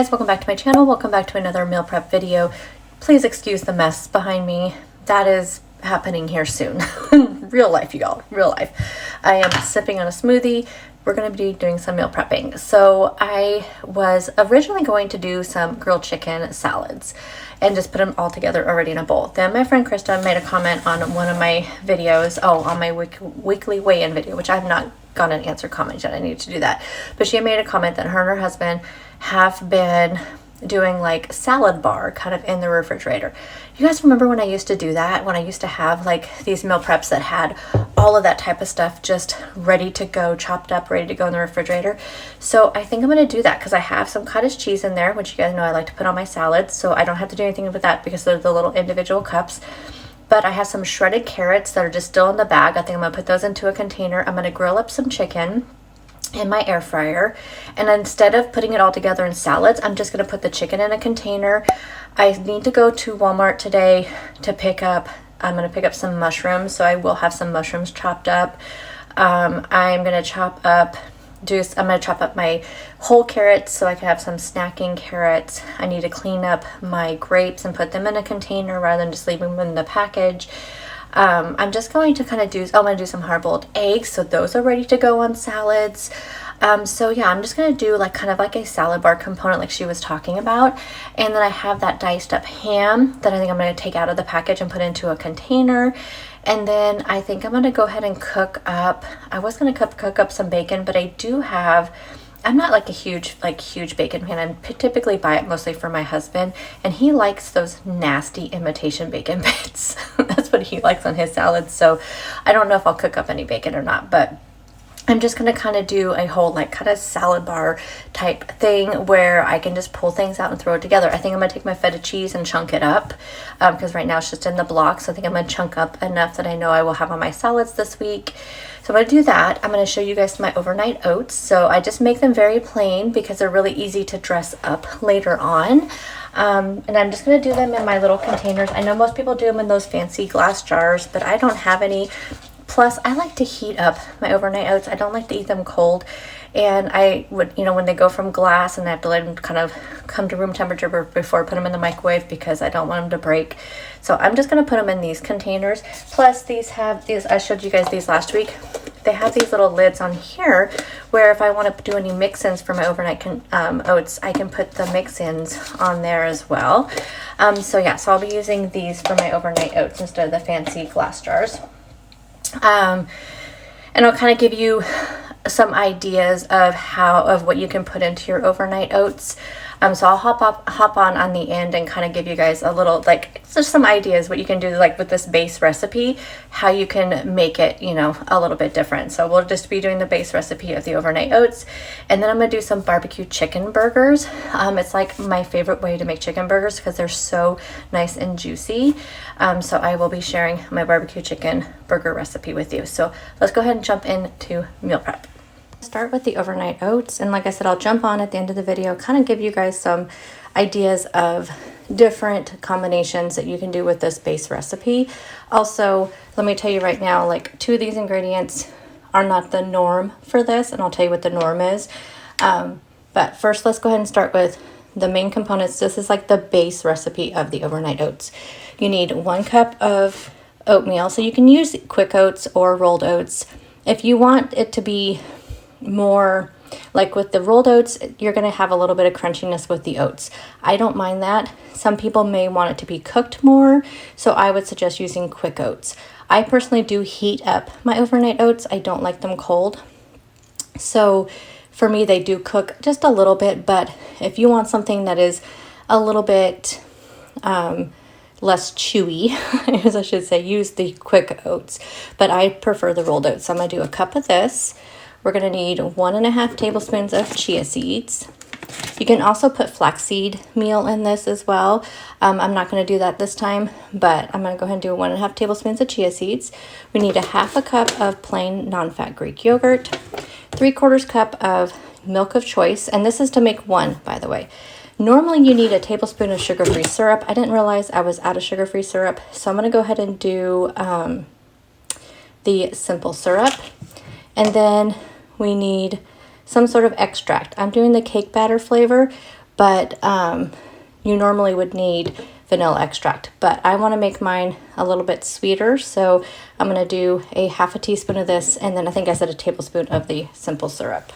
Guys, welcome back to my channel. Welcome back to another meal prep video. Please excuse the mess behind me. That is happening here soon. Real life, y'all, real life. I am sipping on a smoothie. We're going to be doing some meal prepping. So I was originally going to do some grilled chicken salads and just put them all together already in a bowl. Then my friend Krista made a comment on one of my videos, on my weekly weigh-in video, which I've not gotten an answer comment yet. I need to do that. But she made a comment that her and her husband have been doing like salad bar kind of in the refrigerator. You guys remember when I used to do that? When I used to have like these meal preps that had all of that type of stuff just ready to go, chopped up, ready to go in the refrigerator. So I think I'm going to do that because I have some cottage cheese in there, which you guys know I like to put on my salads. So I don't have to do anything with that because they're the little individual cups. But I have some shredded carrots that are just still in the bag. I think I'm going to put those into a container. I'm going to grill up some chicken in my air fryer, and instead of putting it all together in salads, I'm just going to put the chicken in a container. I need to go to Walmart today to I'm going to pick up some mushrooms, so I will have some mushrooms chopped up. I'm going to chop up my whole carrots so I can have some snacking carrots. I need to clean up my grapes and put them in a container rather than just leaving them in the package. I'm just going to kind of I'm going to do some hard-boiled eggs, so those are ready to go on salads. So yeah, I'm just going to do kind of like a salad bar component like she was talking about. And then I have that diced up ham that I think I'm going to take out of the package and put into a container. And then I think I'm going to go ahead and cook up, I was going to cook up some bacon, but I do have, I'm not like a huge bacon fan. I typically buy it mostly for my husband, and he likes those nasty imitation bacon bits. That's what he likes on his salads. So I don't know if I'll cook up any bacon or not, but I'm just going to kind of do a whole kind of salad bar type thing where I can just pull things out and throw it together. I think I'm going to take my feta cheese and chunk it up because right now it's just in the blocks. So I think I'm going to chunk up enough that I know I will have on my salads this week. So I'm going to do that. I'm going to show you guys my overnight oats. So I just make them very plain because they're really easy to dress up later on. And I'm just going to do them in my little containers. I know most people do them in those fancy glass jars, but I don't have any. Plus, I like to heat up my overnight oats. I don't like to eat them cold. And I would, when they go from glass, and I have to let them kind of come to room temperature before I put them in the microwave because I don't want them to break. So I'm just going to put them in these containers. Plus, I showed you guys these last week. They have these little lids on here where if I want to do any mix-ins for my overnight oats, I can put the mix-ins on there as well. So I'll be using these for my overnight oats instead of the fancy glass jars. And I'll kind of give you some ideas of what you can put into your overnight oats. So I'll hop on the end and kind of give you guys a little just some ideas what you can do with this base recipe, how you can make it a little bit different. So we'll just be doing the base recipe of the overnight oats, and then I'm gonna do some barbecue chicken burgers. It's like my favorite way to make chicken burgers because they're so nice and juicy. So I will be sharing my barbecue chicken burger recipe with you. So let's go ahead and jump into meal prep. Start with the overnight oats, and like I said, I'll jump on at the end of the video, kind of give you guys some ideas of different combinations that you can do with this base recipe. Also, let me tell you right now, two of these ingredients are not the norm for this, and I'll tell you what the norm is. But first, let's go ahead and start with the main components. This is the base recipe of the overnight oats. You need 1 cup of oatmeal, so you can use quick oats or rolled oats. If you want it to be more with the rolled oats, you're going to have a little bit of crunchiness with the oats. I don't mind that. Some people may want it to be cooked more, so I would suggest using quick oats. I personally do heat up my overnight oats. I don't like them cold. So for me, they do cook just a little bit, but if you want something that is a little bit less chewy, as I should say, use the quick oats. But I prefer the rolled oats. So I'm going to do a cup of this. We're going to need 1.5 tablespoons of chia seeds. You can also put flaxseed meal in this as well. I'm not going to do that this time, but I'm going to go ahead and do 1.5 tablespoons of chia seeds. We need 1/2 cup of plain non-fat Greek yogurt, 3/4 cup of milk of choice, and this is to make 1, by the way. Normally you need a tablespoon of sugar-free syrup. I didn't realize I was out of sugar-free syrup, so I'm going to go ahead and do the simple syrup. And then we need some sort of extract. I'm doing the cake batter flavor, but you normally would need vanilla extract. But I want to make mine a little bit sweeter, so I'm going to do a half a teaspoon of this, and then I think I said a tablespoon of the simple syrup.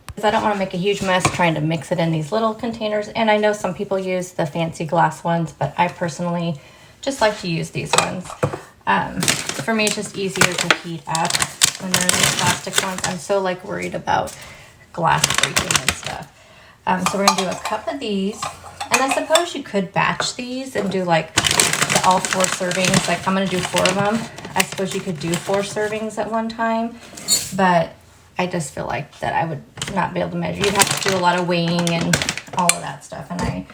Because I don't want to make a huge mess trying to mix it in these little containers, and I know some people use the fancy glass ones, but I personally just like to use these ones. For me, it's just easier to heat up when they're in these plastic ones. I'm so like worried about glass breaking and stuff. So we're gonna do a cup of these, and I suppose you could batch these and do like all 4 servings. Like I'm gonna do 4 of them. I suppose you could do 4 servings at one time, but I just feel like that I would not be able to measure. You'd have to do a lot of weighing and all of that stuff, and I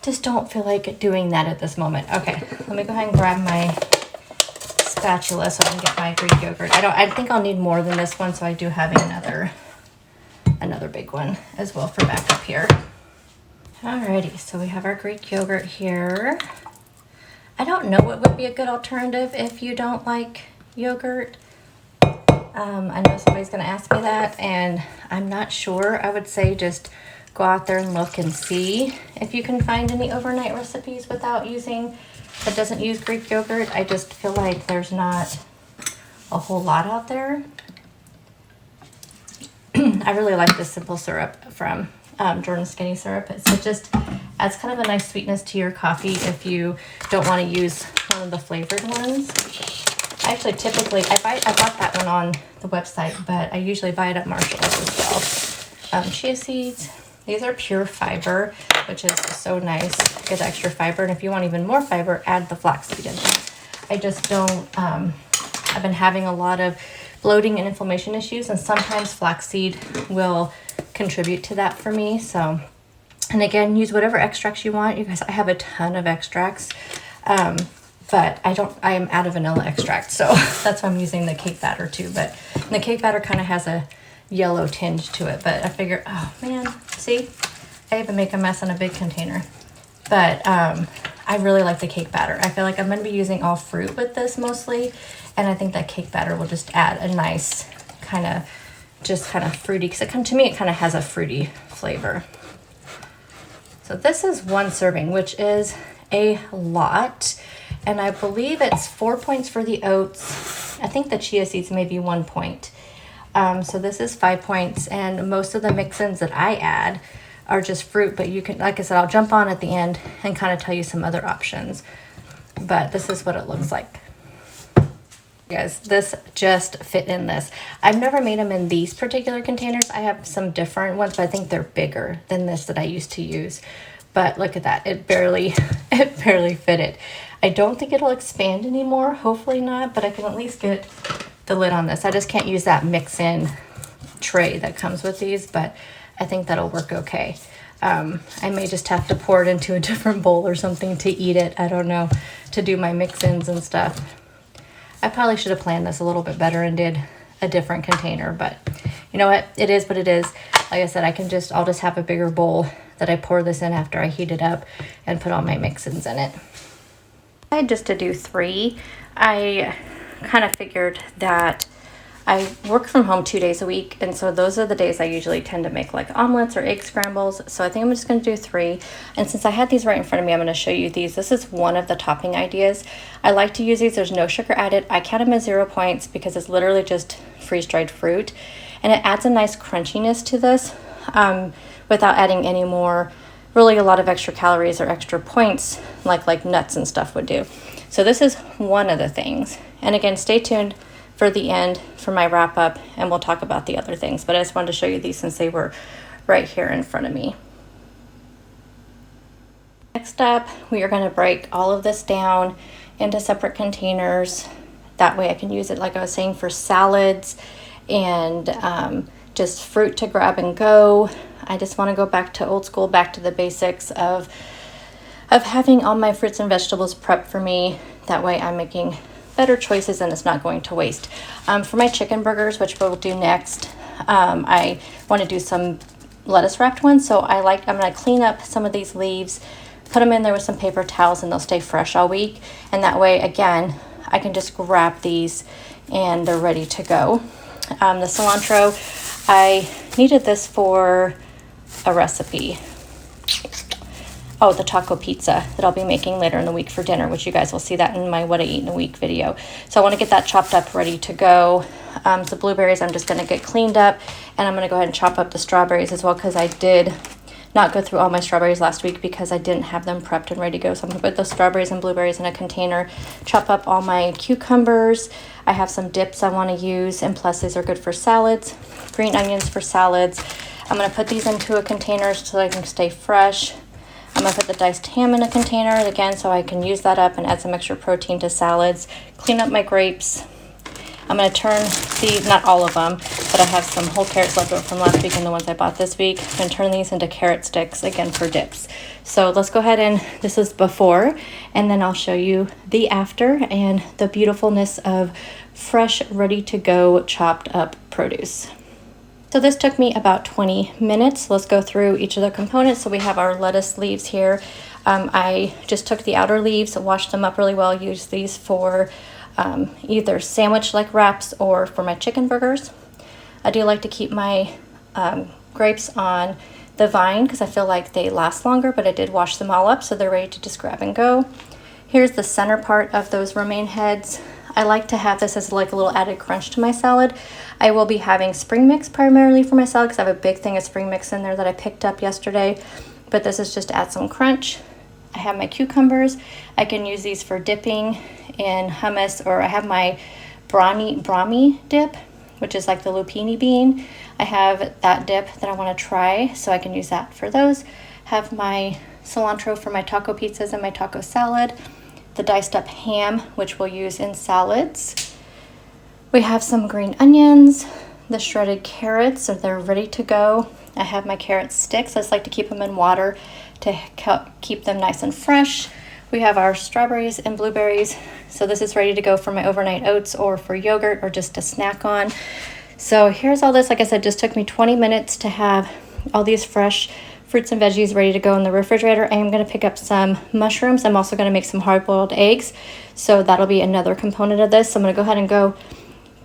just don't feel like doing that at this moment. Okay, let me go ahead and grab my spatula so I can get my Greek yogurt. I think I'll need more than this one, so I do have another big one as well for back up here. Alrighty, so we have our Greek yogurt here. I don't know what would be a good alternative if you don't like yogurt. I know somebody's going to ask me that, and I'm not sure. I would say just go out there and look and see if you can find any overnight recipes that doesn't use Greek yogurt. I just feel like there's not a whole lot out there. I really like this simple syrup from Jordan Skinny Syrup. It just adds kind of a nice sweetness to your coffee if you don't want to use one of the flavored ones. I actually I bought that one on the website, but I usually buy it at Marshall's as well. Chia seeds. These are pure fiber, which is so nice. Get extra fiber, and if you want even more fiber, add the flaxseed in there. I just don't, I've been having a lot of bloating and inflammation issues, and sometimes flaxseed will contribute to that for me. So, and again, use whatever extracts you want. You guys, I have a ton of extracts, but I am out of vanilla extract, so that's why I'm using the cake batter too. But the cake batter kind of has a yellow tinge to it, but I figure, oh man, see, I even make a mess in a big container. But I really like the cake batter. I feel like I'm going to be using all fruit with this mostly, and I think that cake batter will just add a nice kind of fruity, because to me it kind of has a fruity flavor. So this is 1 serving, which is a lot, and I believe it's 4 points for the oats. I think the chia seeds may be 1 point. So this is 5 points, and most of the mix-ins that I add are just fruit, but you can, like I said, I'll jump on at the end and kind of tell you some other options. But this is what it looks like. Guys, this just fit in this. I've never made them in these particular containers. I have some different ones, but I think they're bigger than this that I used to use. But look at that, it barely fit it. I don't think it'll expand anymore, hopefully not, but I can at least get the lid on this. I just can't use that mix-in tray that comes with these, but I think that'll work okay. I may just have to pour it into a different bowl or something to eat it. I don't know, to do my mix-ins and stuff. I probably should have planned this a little bit better and did a different container, but you know what? It is what it is. Like I said, I'll just have a bigger bowl that I pour this in after I heat it up and put all my mix-ins in it. Just to do 3, I kind of figured that I work from home 2 days a week, and so those are the days I usually tend to make like omelets or egg scrambles. So I think I'm just going to do 3. And since I had these right in front of me, I'm going to show you these. This is one of the topping ideas. I like to use these. There's no sugar added. I count them as 0 points because it's literally just freeze-dried fruit, and it adds a nice crunchiness to this without adding any more, really a lot of extra calories or extra points like nuts and stuff would do. So this is one of the things. And again, stay tuned for the end for my wrap up, and we'll talk about the other things, but I just wanted to show you these since they were right here in front of me. Next up, we are going to break all of this down into separate containers. That way I can use it, like I was saying, for salads and just fruit to grab and go. I just want to go back to old school, back to the basics of having all my fruits and vegetables prepped for me. That way I'm making better choices and it's not going to waste. For my chicken burgers, which we'll do next, I want to do some lettuce wrapped ones. So I'm going to clean up some of these leaves, put them in there with some paper towels, and they'll stay fresh all week. And that way, again, I can just grab these and they're ready to go. The cilantro, I needed this for a recipe. Oh, the taco pizza that I'll be making later in the week for dinner, which you guys will see that in my What I Eat in a Week video. So I want to get that chopped up, ready to go. The blueberries I'm just going to get cleaned up, and I'm going to go ahead and chop up the strawberries as well, because I did not go through all my strawberries last week because I didn't have them prepped and ready to go. So I'm going to put the strawberries and blueberries in a container, chop up all my cucumbers. I have some dips I want to use, and plus these are good for salads. Green onions for salads. I'm going to put these into a container so they can stay fresh. I'm going to put the diced ham in a container again so I can use that up and add some extra protein to salads. Clean up my grapes. I'm going to turn these, not all of them, but I have some whole carrots left over from last week and the ones I bought this week. I'm going to turn these into carrot sticks again for dips. So let's go ahead and, this is before, and then I'll show you the after and the beautifulness of fresh, ready to go, chopped up produce. So this took me about 20 minutes. Let's go through each of the components. So we have our lettuce leaves here. I just took the outer leaves, washed them up really well, used these for either sandwich-like wraps or for my chicken burgers. I do like to keep my grapes on the vine because I feel like they last longer, but I did wash them all up so they're ready to just grab and go. Here's the center part of those romaine heads. I like to have this as like a little added crunch to my salad. I will be having spring mix primarily for my salad because I have a big thing of spring mix in there that I picked up yesterday, but this is just to add some crunch. I have my cucumbers. I can use these for dipping in hummus, or I have my brahmi dip, which is like the lupini bean. I have that dip that I want to try, so I can use that for those. Have my cilantro for my taco pizzas and my taco salad. The diced up ham, which we'll use in salads. We have some green onions, the shredded carrots, so they're ready to go. I have my carrot sticks. I just like to keep them in water to keep them nice and fresh. We have our strawberries and blueberries. So this is ready to go for my overnight oats or for yogurt or just to snack on. So here's all this. Like I said, just took me 20 minutes to have all these fresh fruits and veggies ready to go in the refrigerator. I am going to pick up some mushrooms. I'm also going to make some hard-boiled eggs. So that'll be another component of this. So I'm going to go ahead and go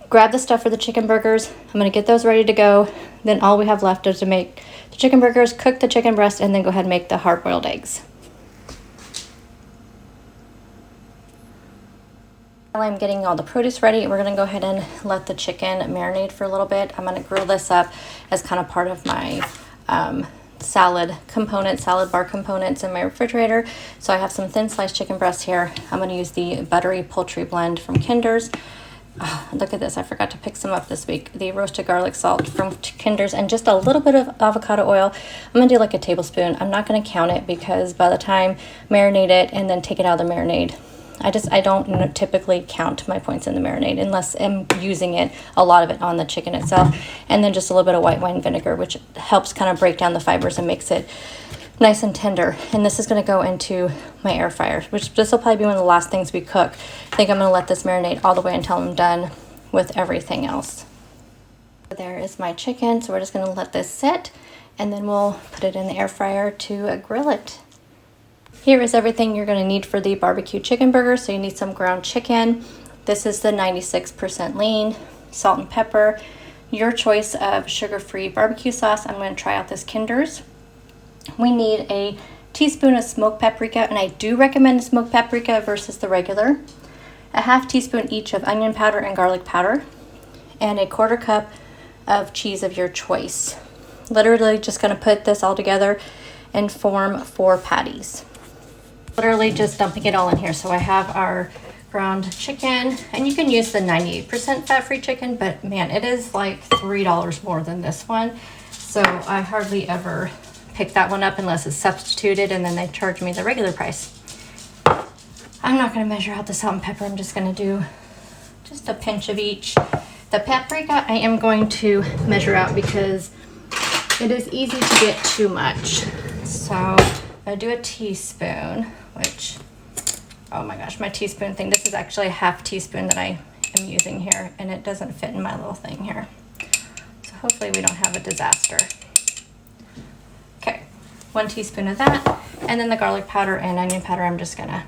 grab the stuff for the chicken burgers. I'm going to get those ready to go. Then all we have left is to make the chicken burgers, cook the chicken breast, and then go ahead and make the hard-boiled eggs. While I'm getting all the produce ready, we're going to go ahead and let the chicken marinate for a little bit. I'm going to grill this up as kind of part of my salad bar components in my refrigerator. So I have some thin sliced chicken breasts here. I'm going to use the buttery poultry blend from Kinder's. Oh, look at this, I forgot to pick some up this week. The roasted garlic salt from Kinder's and just a little bit of avocado oil. I'm going to do like a tablespoon. I'm not going to count it because by the time marinate it and then take it out of the marinade, I don't typically count my points in the marinade unless I'm using it, a lot of it on the chicken itself. And then just a little bit of white wine vinegar, which helps kind of break down the fibers and makes it nice and tender. And this is going to go into my air fryer, which this will probably be one of the last things we cook. I think I'm going to let this marinate all the way until I'm done with everything else. There is my chicken, so we're just going to let this sit and then we'll put it in the air fryer to grill it. Here is everything you're going to need for the barbecue chicken burger. So you need some ground chicken. This is the 96% lean, salt and pepper, your choice of sugar-free barbecue sauce. I'm going to try out this Kinder's. We need a teaspoon of smoked paprika, and I do recommend smoked paprika versus the regular. A half teaspoon each of onion powder and garlic powder, and a 1/4 cup of cheese of your choice. Literally just going to put this all together and form 4 patties. Literally just dumping it all in here. So I have our ground chicken, and you can use the 98% fat-free chicken, but man, it is like $3 more than this one. So I hardly ever pick that one up unless it's substituted, and then they charge me the regular price. I'm not going to measure out the salt and pepper. I'm just going to do just a pinch of each. The paprika I am going to measure out because it is easy to get too much. So I do a teaspoon, which, oh my gosh, my teaspoon thing. This is actually a half teaspoon that I am using here, and it doesn't fit in my little thing here. So hopefully we don't have a disaster. Okay, 1 teaspoon of that, and then the garlic powder and onion powder, I'm just gonna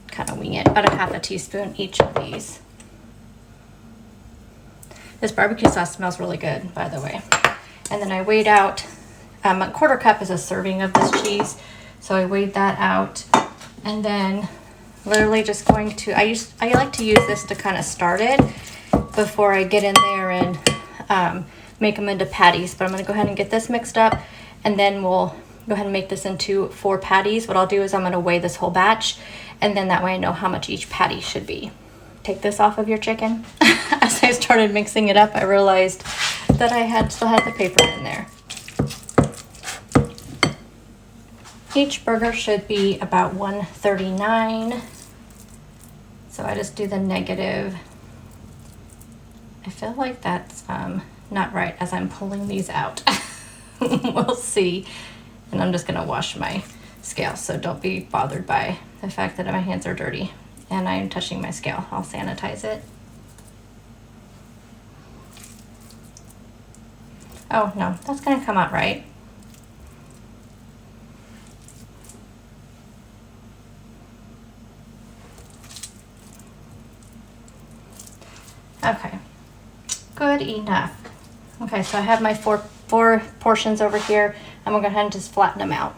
kind of wing it, about a half a teaspoon each of these. This barbecue sauce smells really good, by the way. And then I weighed out A quarter cup is a serving of this cheese. So I weighed that out, and then literally just going to, I like to use this to kind of start it before I get in there and make them into patties. But I'm going to go ahead and get this mixed up, and then we'll go ahead and make this into 4 patties. What I'll do is I'm going to weigh this whole batch, and then that way I know how much each patty should be. Take this off of your chicken. As I started mixing it up, I realized that I still had the paper in there. Each burger should be about 139. So I just do the negative. I feel like that's not right as I'm pulling these out. We'll see. And I'm just gonna wash my scale, so don't be bothered by the fact that my hands are dirty and I'm touching my scale. I'll sanitize it. Oh no, that's gonna come out right. Okay, good enough. Okay, so I have my four portions over here. I'm gonna go ahead and just flatten them out.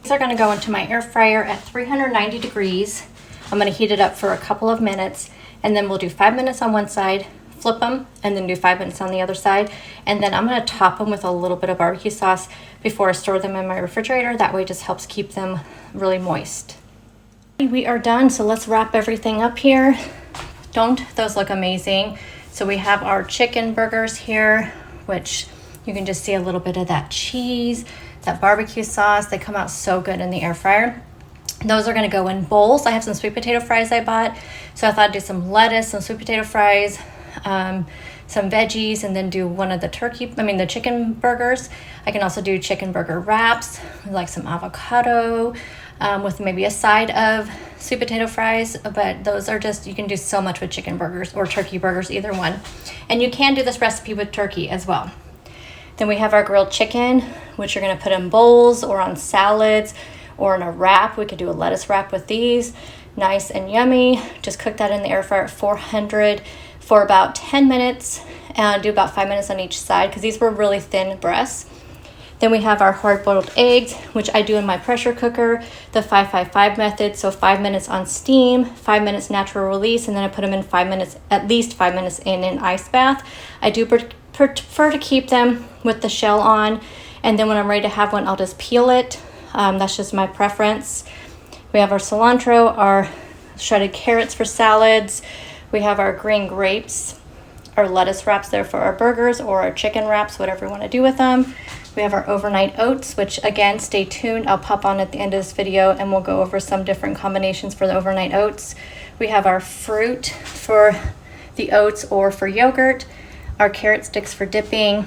These are gonna go into my air fryer at 390 degrees. I'm gonna heat it up for a couple of minutes, and then we'll do 5 minutes on one side, flip them, and then do 5 minutes on the other side. And then I'm gonna top them with a little bit of barbecue sauce before I store them in my refrigerator. That way it just helps keep them really moist. We are done, so let's wrap everything up here. Don't those look amazing? So we have our chicken burgers here, which you can just see a little bit of that cheese, that barbecue sauce. They come out so good in the air fryer. Those are gonna go in bowls. I have some sweet potato fries I bought. So I thought I'd do some lettuce, some sweet potato fries, some veggies, and then do one of the the chicken burgers. I can also do chicken burger wraps with like some avocado, with maybe a side of sweet potato fries. But those are just, you can do so much with chicken burgers or turkey burgers, either one. And you can do this recipe with turkey as well. Then we have our grilled chicken, which you're gonna put in bowls or on salads or in a wrap. We could do a lettuce wrap with these. Nice and yummy. Just cook that in the air fryer at 400 for about 10 minutes, and do about 5 minutes on each side, because these were really thin breasts. Then we have our hard-boiled eggs, which I do in my pressure cooker, the 5-5-5 method. So 5 minutes on steam, 5 minutes natural release, and then I put them in 5 minutes, at least 5 minutes in an ice bath. I do prefer to keep them with the shell on, and then when I'm ready to have one, I'll just peel it. That's just my preference. We have our cilantro, our shredded carrots for salads. We have our green grapes, our lettuce wraps there for our burgers, or our chicken wraps, whatever you want to do with them. We have our overnight oats, which again, stay tuned. I'll pop on at the end of this video and we'll go over some different combinations for the overnight oats. We have our fruit for the oats or for yogurt, our carrot sticks for dipping,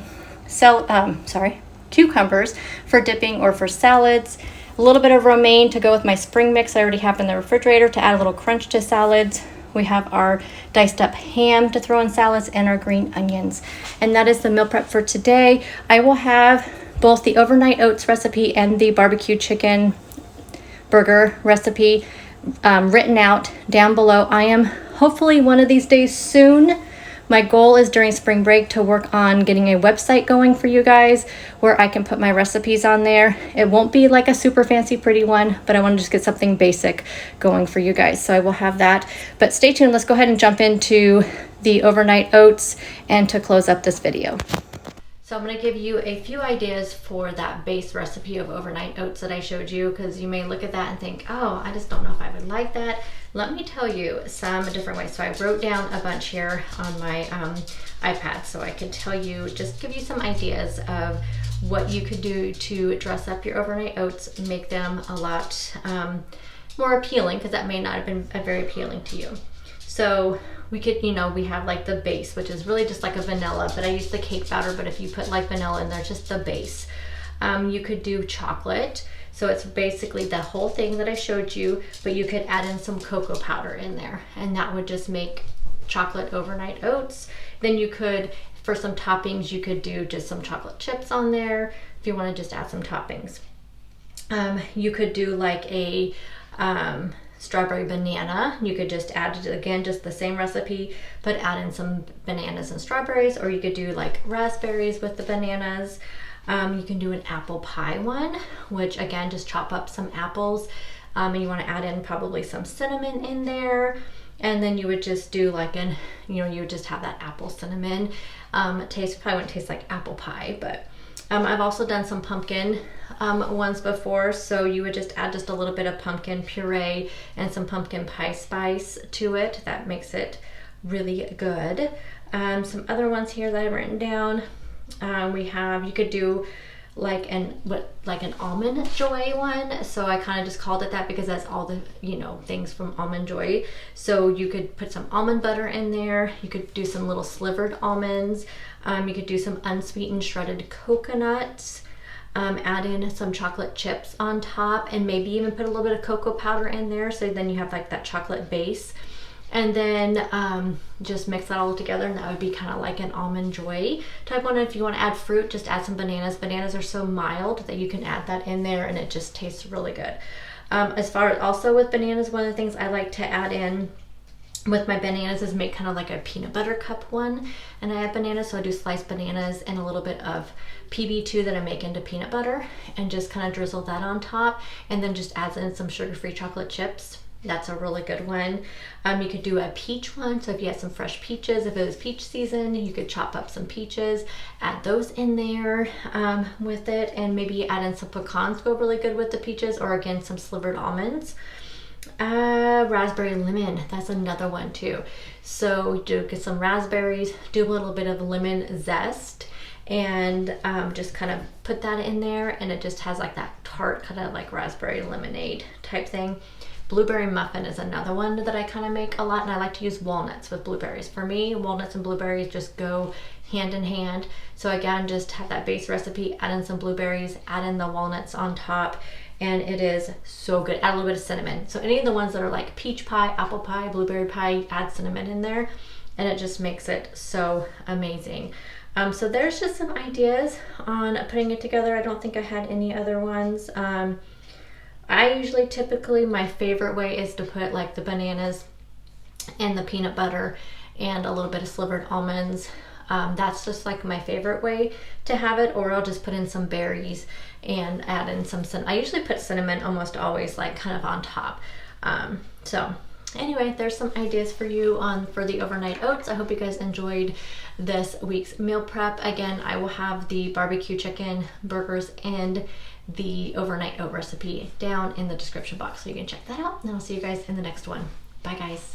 cucumbers for dipping or for salads, a little bit of romaine to go with my spring mix I already have in the refrigerator to add a little crunch to salads. We have our diced up ham to throw in salads, and our green onions. And that is the meal prep for today. I will have both the overnight oats recipe and the barbecue chicken burger recipe written out down below. I am hopefully one of these days soon. My goal is during spring break to work on getting a website going for you guys where I can put my recipes on there. It won't be like a super fancy pretty one, but I want to just get something basic going for you guys. So I will have that, but stay tuned. Let's go ahead and jump into the overnight oats and to close up this video. So I'm going to give you a few ideas for that base recipe of overnight oats that I showed you, because you may look at that and think, oh, I just don't know if I would like that. Let me tell you some different ways. So I wrote down a bunch here on my iPad so I could tell you, just give you some ideas of what you could do to dress up your overnight oats, make them a lot more appealing, because that may not have been very appealing to you. So we could, we have like the base, which is really just like a vanilla, but I use the cake batter, but if you put like vanilla in there, just the base. You could do chocolate. So it's basically the whole thing that I showed you, but you could add in some cocoa powder in there, and that would just make chocolate overnight oats. Then you could, for some toppings, you could do just some chocolate chips on there if you want to just add some toppings. You could do like a strawberry banana. You could just add, again, just the same recipe, but add in some bananas and strawberries, or you could do like raspberries with the bananas. You can do an apple pie one, which again, just chop up some apples, and you want to add in probably some cinnamon in there. And then you would just do like you would just have that apple cinnamon taste. Probably wouldn't taste like apple pie, but I've also done some pumpkin ones before. So you would just add just a little bit of pumpkin puree and some pumpkin pie spice to it. That makes it really good. Some other ones here that I've written down. You could do like an almond joy one. So I kind of just called it that because that's all the things from Almond Joy. So you could put some almond butter in there. You could do some little slivered almonds. You could do some unsweetened shredded coconuts. Add in some chocolate chips on top, and maybe even put a little bit of cocoa powder in there, so then you have like that chocolate base. And then just mix that all together, and that would be kind of like an Almond Joy type one. If you want to add fruit, just add some bananas. Bananas are so mild that you can add that in there, and it just tastes really good. As far as also with bananas, one of the things I like to add in with my bananas is make kind of like a peanut butter cup one. And I add bananas, so I do sliced bananas and a little bit of PB2 that I make into peanut butter, and just kind of drizzle that on top, and then just add in some sugar-free chocolate chips. That's a really good one. You could do a peach one. So if you had some fresh peaches, if it was peach season, you could chop up some peaches, add those in there with it, and maybe add in some pecans, go really good with the peaches, or again, some slivered almonds. Raspberry lemon, that's another one too. So do get some raspberries, do a little bit of lemon zest, and just kind of put that in there, and it just has like that tart kind of like raspberry lemonade type thing. Blueberry muffin is another one that I kind of make a lot, and I like to use walnuts with blueberries. For me, walnuts and blueberries just go hand in hand. So again, just have that base recipe, add in some blueberries, add in the walnuts on top, and it is so good. Add a little bit of cinnamon. So any of the ones that are like peach pie, apple pie, blueberry pie, add cinnamon in there, and it just makes it so amazing. So there's just some ideas on putting it together. I don't think I had any other ones. I usually typically, my favorite way is to put like the bananas and the peanut butter and a little bit of slivered almonds. That's just like my favorite way to have it, or I'll just put in some berries and add in some cinnamon. I usually put cinnamon almost always like kind of on top. So anyway, there's some ideas for you for the overnight oats. I hope you guys enjoyed this week's meal prep. Again, I will have the barbecue chicken burgers and the overnight oat recipe down in the description box, so you can check that out, and I'll see you guys in the next one. Bye guys.